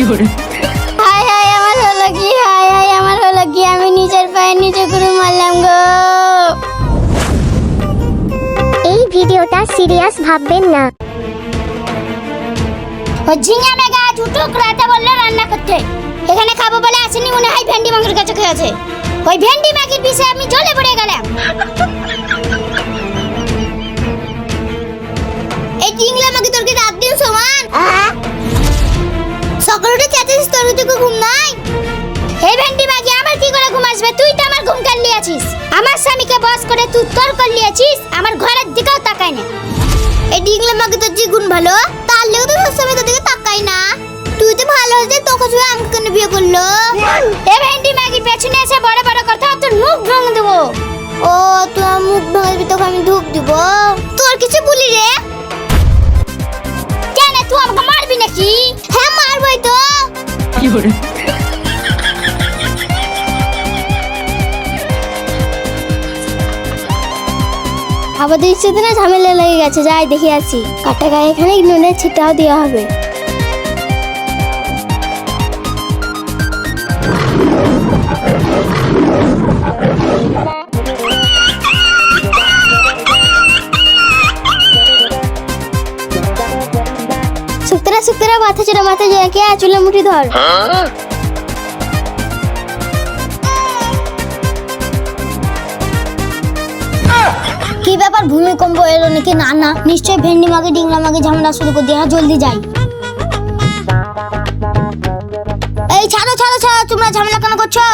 High high আমার হলো কি, হাই হাই আমার হলো কি, আমি নিজের পায়ে নিজে করে মারলাম গো। এই ভিডিওটা সিরিয়াস ভাববেন না। ও ঝিঙা মেঘা ঝুটুক রাতে বললো রান্না করতে, এখানে খাবো বলে আসেনি, মনে হয় ভেন্ডি মাগির কাছে খেয়েছে। ওই ভেন্ডি মাগির পিছে আমি জ্বলে পড়ে গেলাম। এই টিংলা মাগি তোর কি রাত দিন সমান? সকালে চেঁচাছিস, তোর তো ঘুম নাই? এই ভেন্ডি মাগি আমার কি করে ঘুম আসবে? তুই তো আমার ঘুম কাটলি আছিস, আমার স্বামীকে বস করে তুই তোর করলি আছিস, আমার ঘরের দিকেও তাকাই না। এই টিংলা মাগি তোর যে গুণ ভালো, তার লেগে তো সবসময় তোর দিকে তাকাই না। তুই তো ভালো হতে তোকে ছুঁয়ে আমাকে কেন বিয়ে করলো? এই ভেন্ডি মাগির পেছনে এসে বড় বড় কথা, তোর মুখ ভেঙে দেবো। ও তুই আমার মুখ ভেঙে তোকে আমি ধুপ দিব? তোর কিছু বলি রে? কেন তুই আমাকে মারবি নাকি? হ্যাঁ মারবই তো। আমাদের ইচ্ছেতে না ঝামেলা লেগে গেছে, যাই দেখে আসি। কাটা গায়ে এখানে নুনের ছিটাও দেওয়া হবে। সুতরা সুতরা মাথা চড়া মাথা জয়া কে চুলে মুঠি ধর। কি ব্যাপার, ভূমিকম্প এলো নাকি? না না, নিশ্চয়ই ভেন্ডি মাগে ডিংলা মাগে ঝামেলা শুরু করে দিয়ে। জলদি যাই। এই ছাড়ো ছাড়ো ছাড়ো, তোমরা ঝামেলা কেন করছো?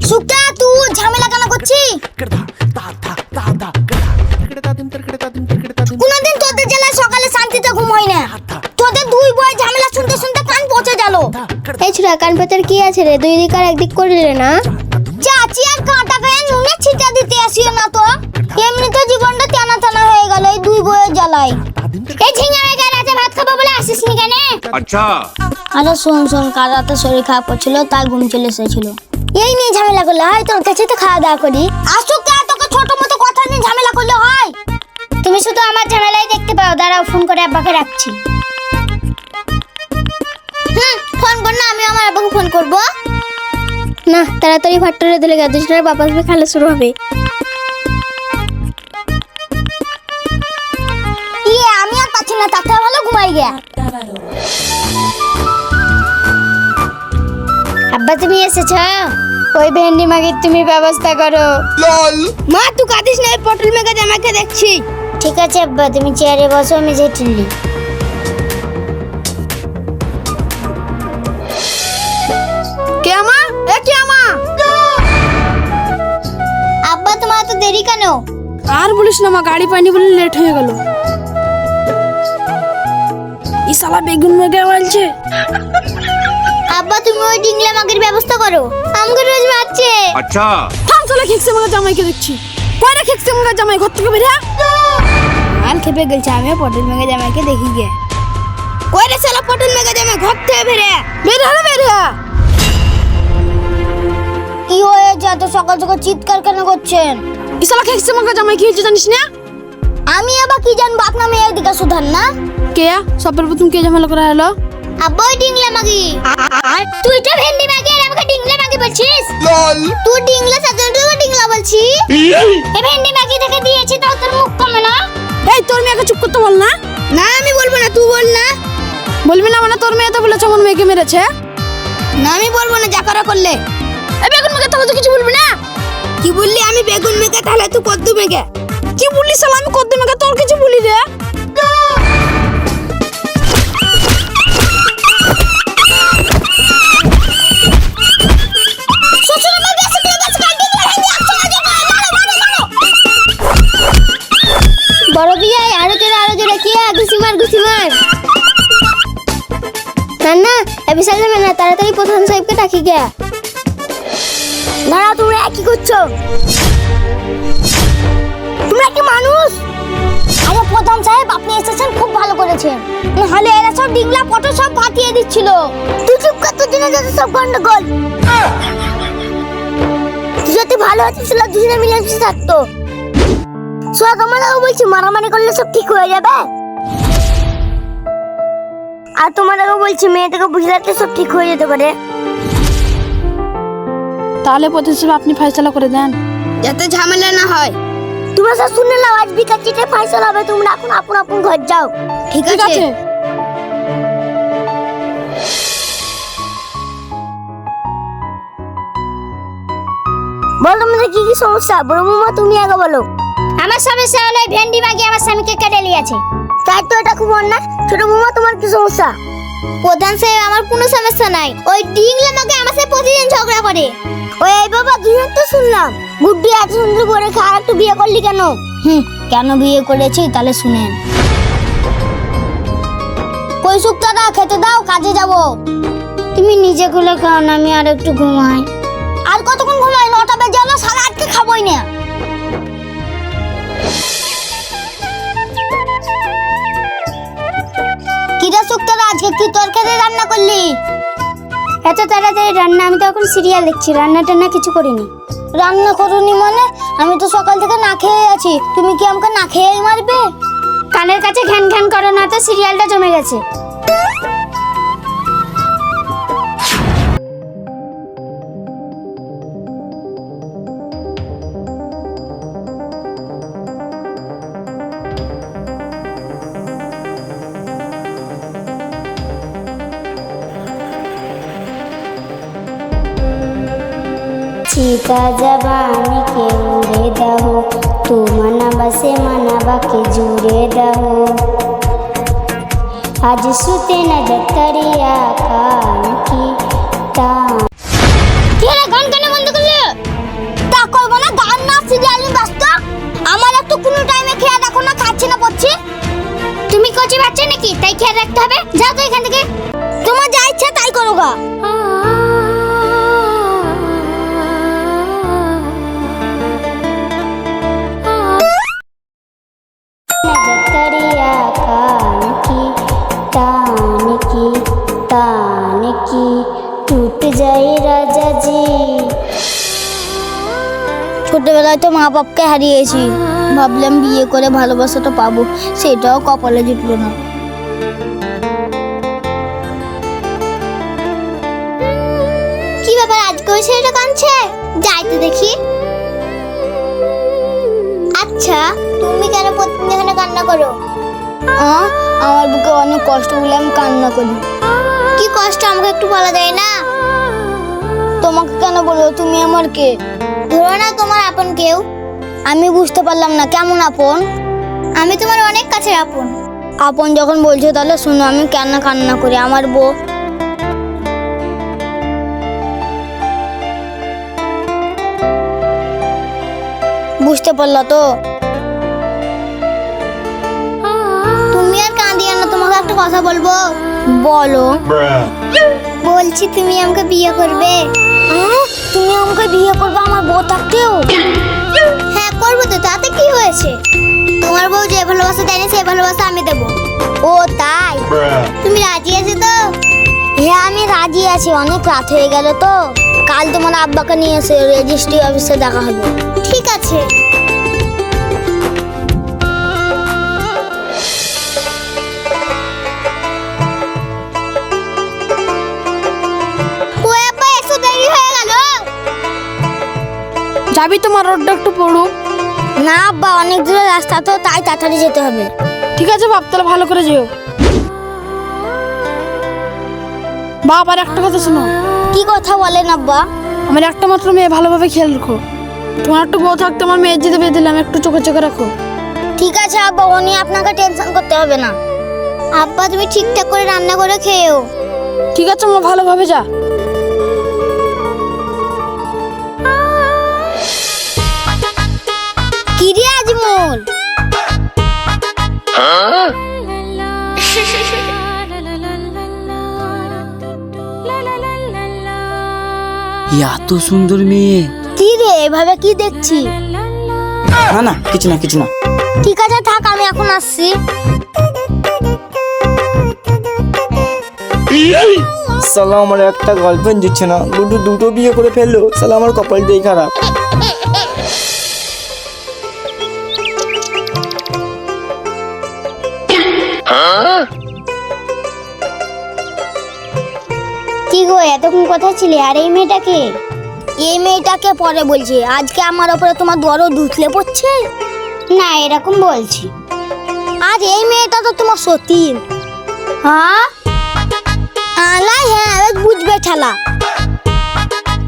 সুক্তা তুই ঝামেলা কেন করছিস? কোনদিন তোদের জেলায় সকালে শান্তিতে ঘুম হয় না। তোদের দুই বই ঝামেলা শুনতে শুনতে কান পচে গেল। এই ছোড়া কান পচার কি আছে রে? দুই দিক আর একদিক করলে না। চাচি আর কাঁটা গায়ে নুনে ছিটা দিতে আসিও না তো। এমনিতে জীবনটা টানা টানা হয়ে গেল এই দুই বইয়ের জ্বালায়। এই ঝিঙা মেঘা রাতে ভাত খাবো বলে আসিস নি কেন? আচ্ছা আরে শোন শোন, কাল রাতে শরীর খারাপ করছিল, তাই ঘুম চলে এসেছিল। এই নিয়ে ঝামেলা করলে হয়? তোর কাছে তো খাওয়া দাওয়া করি। আসুক তোকে ছোট মতো কথা নিয়ে ঝামেলা করলে হয়? তুমি শুধু আমার ঝামেলাই দেখতে পাও। দাঁড়াও, ফোন করে আব্বাকে রাখছি। ফোন কর না, আমি আমার আব্বাকে ফোন করব। না, তাড়াতাড়ি ভাতটা দিলে গা, দুজনের বাবা আসবে, খেলা শুরু হবে। ইয়ে আমি আর পাচ্ছি না, তাতে ভালো ঘুমাই গিয়া। আব্বা তুমি এসেছ? ওই ভেন্ডি মাগির তুমি ব্যবস্থা করো। মা তুই কাঁদিস না, পটল মেঘা জামাকে দেখছি। ঠিক আছে আব্বা, তুমি চেয়ারে বসো, আমি ঝেঁটিলি। কে মা? এ কে মা? আব্বা তোমার এত দেরি কেন? আর বলিস না মা, গাড়ি পাইনি বলে লেট হয়ে গেল। এই শালা বেগুন মেঘে বলছে। আব্বা তুমি ওই ডিংলা মাগির ব্যবস্থা করো, আমাকে রোজ মারছে। আচ্ছা থাম, শালা খেকছে মেঘা জামাইকে দেখছি। কয়টা খেকছে মেঘা জামাই ঘর থেকে বেরিয়া? আর খেপে গেছে, আমি পটল মেঘা জামাইকে দেখি গে। কয়টা শালা পটল মেঘা জামাই ঘর থেকে বেরিয়া? বেরিয়া কি হয়েছে এত সকাল সকাল চিৎকার কেন করছেন? এই শালা খেকছে মেঘা জামাই কি হয়েছে জানিস না? আমি আবার কি জানবো, আপনার মেয়ের দিকে সুধান না। কে সবের প্রথম কে ঝামেলা করা হলো? আব্বা ওই ডিংলা মাগি। তুই তো ভেন্ডি মাগি আর আমাকে ডিংলা মাগি বলছিস? তুই ডিংলা সাথে ডিংলা বলছি। এই ভেন্ডি মাগি থেকে দিয়েছি তাও তোর মুখ কমে না? এই তোর মেয়েকে চুপ করতে বল না। না আমি বলবো না, তুই বল না। বলবি না মানে? তোর মেয়ে তো বলেছে আমার মেয়েকে মেরেছে। না আমি বলবো না, যা করা করলে। এই বেগুন মেঘে তোকে তো কিছু বলবি না। কি বললি? আমি বেগুন মেঘা, তাহলে তুই কদ্দু মেঘা। কি বললি শালা? আমি কদ্দু মেঘে, তোর কিছু বলি রে? বড় দিয়ে আরো জোরে কি ঘুষি মার না এবি সামনে না, তাড়াতাড়ি প্রধান সাহেবকে ডাকি গে। দাঁড়া, তোমরা কি করছো? তোমরা কি মানুষ? আরে প্রধান সাহেব আপনি এসেছেন, খুব ভালো করেছেন, নাহলে এরা সব ডিংলা পটো সব ফাটিয়ে দিচ্ছিল। তুই চুপ কর, তোর জন্য যত সব গন্ডগোল। তুই যদি ভালো হচ্ছিল দুজনে মিলেমিশে থাকতো। সোয়া তোমাদেরও বলছি, মারামারি করলে সব ঠিক হয়ে যাবে। আর তোমাদেরকে বলছি মেয়েটাকে বুঝলাতে সব ঠিক হয়ে যেতে পারে। তাহলে প্রতি হিসেবে আপনি ফয়সালা করে দেন, যাতে ঝামেলা না হয়। তোমরা সব শুনে নাও, আজ বিকাল চিঠে ফয়সালা হবে। তোমরা এখন আপন আপন ঘর যাও। ঠিক আছে। বল তোমাদের কি কি সমস্যা? বড় মামা তুমি আগে বলো। আমার সমস্যা হলো ভেন্ডি মাগি আমার স্বামীকে কেটে নিয়েছে। তাই তো এটা খুব অন্যায়। ছোট মামা তোমার কি সমস্যা? প্রধান সাহেব আমার কোনো সমস্যা নাই, ওই ডিংলা মাকে আমার সাথে প্রতিদিন ঝগড়া করে। ওই এই বাবা দুজন তো শুনলাম গুড্ডি এত সুন্দর করে আর একটু বিয়ে করলি কেন? কেন বিয়ে করেছি তাহলে শুনেন। কই শুক্তাটা খেতে দাও, কাজে যাব। তুমি নিজে গুলো খাও না, আমি আর একটু ঘুমাই। আর কতক্ষণ ঘুমাই? 9টা বেজে গেল, 8:30 খাবোই না। কিরা শুক্তারা আজকে কি তরকারি রান্না করলি? এত তাড়াতাড়ি রান্না? আমি তো এখন সিরিয়াল দেখছি, রান্না টান্না কিছু করিনি। রান্না করনি মানে? আমি তো সকাল থেকে না খেয়ে আছি, তুমি কি আমাকে না খেয়েই মারবে? কানের কাছে ঘ্যান ঘ্যান করো না তো, সিরিয়ালটা জমে গেছে। চিতা জবানি কে উড়ে দাও, তু মানাবা সে মানাবা কে জুড়ে দাও। আজ সুতে না জতরিয়া কান কি তা। কি হলো, গান কেন বন্ধ করলে? তা করবো না, গান না সিরিয়াল নিয়ে ব্যস্ত। আমার একটু কোনো টাইমে খেয়াল রাখো না, খাচ্ছি না পড়ছি। তুমি কচি বাচ্চা নাকি, তাই খেয়াল রাখতে হবে? যাও তো এখান থেকে। তোমার যা ইচ্ছা তাই করো গা। टूट जाए राजा जी। ছোটবেলায় তো মা বাপকে হারিয়েছি, ভাবলাম বিয়ে করে ভালোবাসাটা পাবো, সেটাও কপালে জুটলো না। কি ব্যাপার, আজকে ওই ছেলেটা কাঁদছে? যাই তো দেখি। আচ্ছা তুমি কেন প্রতিদিন এখানে কান্না করো? আমার বুকে অনেক কষ্ট বলে আমি কান্না করি। কি কষ্ট আমাকে একটু বলা যায় না? তোমাকে কেন বলবো, তুমি আমার কে? ধরো না তোমার আপন কেউ। আমি বুঝতে পারলাম না, কেমন আপন? আমি তোমার অনেক কাছের আপন। আপন যখন বলছো তাহলে শুনো, আমি কেন কান্না করি? আমার বউ বুঝতে পারলা তো? তুমি আর কাঁদিও না, তোমাকে একটা কথা বলবো। বলো। বলছি তুমি আমাকে বিয়ে করবে? তুমি আমাকে বিয়ে করবে আমার বউ থাকতেও? হ্যাঁ করবো তো, তাতে কি হয়েছে? তোমার বউ যে ভালোবাসা দেয়নি সেই ভালোবাসা আমি দেবো। ও তাই? তুমি রাজি আছো তো? হ্যাঁ আমি রাজি আছি, অনেক রাত হয়ে গেল তো। কাল তোমার আব্বাকে নিয়ে এসে রেজিস্ট্রি অফিসে দেখা হবে। ঠিক আছে। যাবি তোমার রোডটা একটু পড়ো। না আব্বা, অনেক দূরে রাস্তা তো, তাই তাড়াতাড়ি যেতে হবে। ঠিক আছে বাপ, তাহলে ভালো করে যেও। বাপ আর একটা কথা শোনো। কি কথা বলেন আব্বা? আমার একটা মাত্র মেয়ে, ভালোভাবে খেয়াল রাখো। তোমার একটু বউ থাকতে আমার মেয়ের যেতে বেঁধে দিলাম, একটু চোখে চোখে রাখো। ঠিক আছে আব্বা, ও নিয়ে আপনাকে টেনশন করতে হবে না। আব্বা তুমি ঠিকঠাক করে রান্না করে খেয়েও। ঠিক আছে মা, ভালোভাবে যা। কি রে আজমল? এত সুন্দর মেয়ে। কি রে এভাবে কি দেখছি? না না, কিছু না কিছু না। ঠিক আছে থাক, আমি এখন আসছি। সালা আমার একটা গার্লফ্রেন্ড দিচ্ছে না, দুটো বিয়ে করে ফেললো। সালা আমার কপালটাই খারাপ। গো, এতক্ষণ কথা ছিলে? আর এই মেয়েটাকে? এই মেয়েটাকে পরে বলছি, আজকে আমার ওপরে তোমার দরদ উঠলে পড়ছে না, এরকম বলছি। আর এই মেয়েটা তো তোমার সতীন। হ্যাঁ আলা, হ্যাঁ এবার বুঝবে ঠেলা।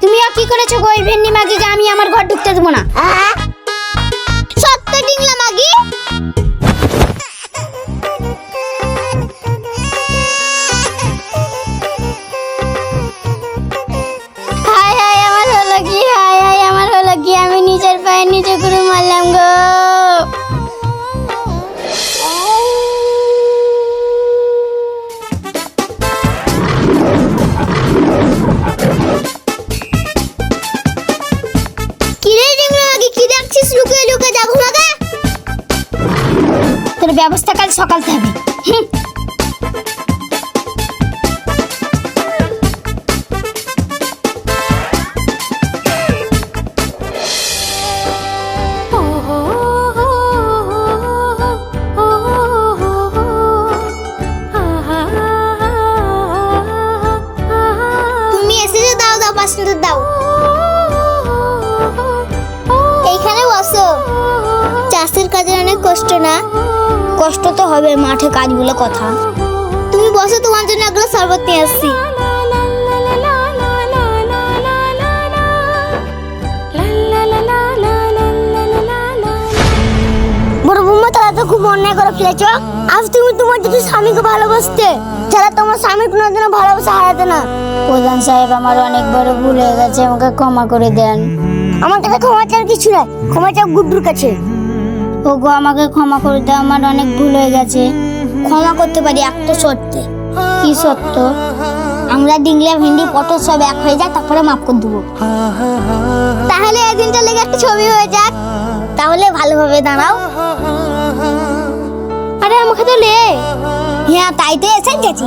তুমিও কি করেছো গো এই ভেন্ডি মাগিকে আমি আমার ঘর ঢুকতে দেবো না? সত্য ডিংলা মাগি। হায় হায় আমার হলো কি, হায় হায় আমার হলো কি, আমি নিজের পায়ে নিজে করে মারলাম গো। কিরে ডিংলা মাগি, কি দেখছিস লুকিয়ে লুকিয়ে? যাবো না গা, তোর ব্যবস্থা কাল সকাল হবে। তুমি এসেছো, দাও দাও 5 মিনিট দাও। এইখানে বসো। চাষের কাজে অনেক কষ্ট না? কষ্ট তো হবে, মাঠে কাজ বলে কথা। তুমি বসো, তোমার জন্য এগুলো শরবত নিয়ে আসছি। বড় বৌমা, তারা তো খুব অন্যায় করে ফেলেছ। আজ তুমি তোমার যদি স্বামীকে ভালোবাসতে, যারা তোমার স্বামীর কোনোদিন ভালোবাসা হারাতে না। প্রধান সাহেব, আমার অনেক বড় ভুল হয়ে গেছে, আমাকে ক্ষমা করে দেন। আমার কাছে ক্ষমা চাওয়ার কিছু নাই, ক্ষমা চাও গুড্ডুর কাছে। ওগো, আমাকে ক্ষমা করে দাও, আমার অনেক ভুল হয়ে গেছে। ক্ষমা করতে পারি একটা শর্তে। কি শর্ত? আমরা ডিংলা ভেন্ডি পটল সব এক হয়ে যাক, তারপরে মাফ করে দেবো। তাহলে এই দিনটা লেগে একটা ছবি হয়ে যাক। তাহলে ভালোভাবে দাঁড়াও। আরে আমাকে তো লে। হ্যাঁ, তাই তো এসে গেছি।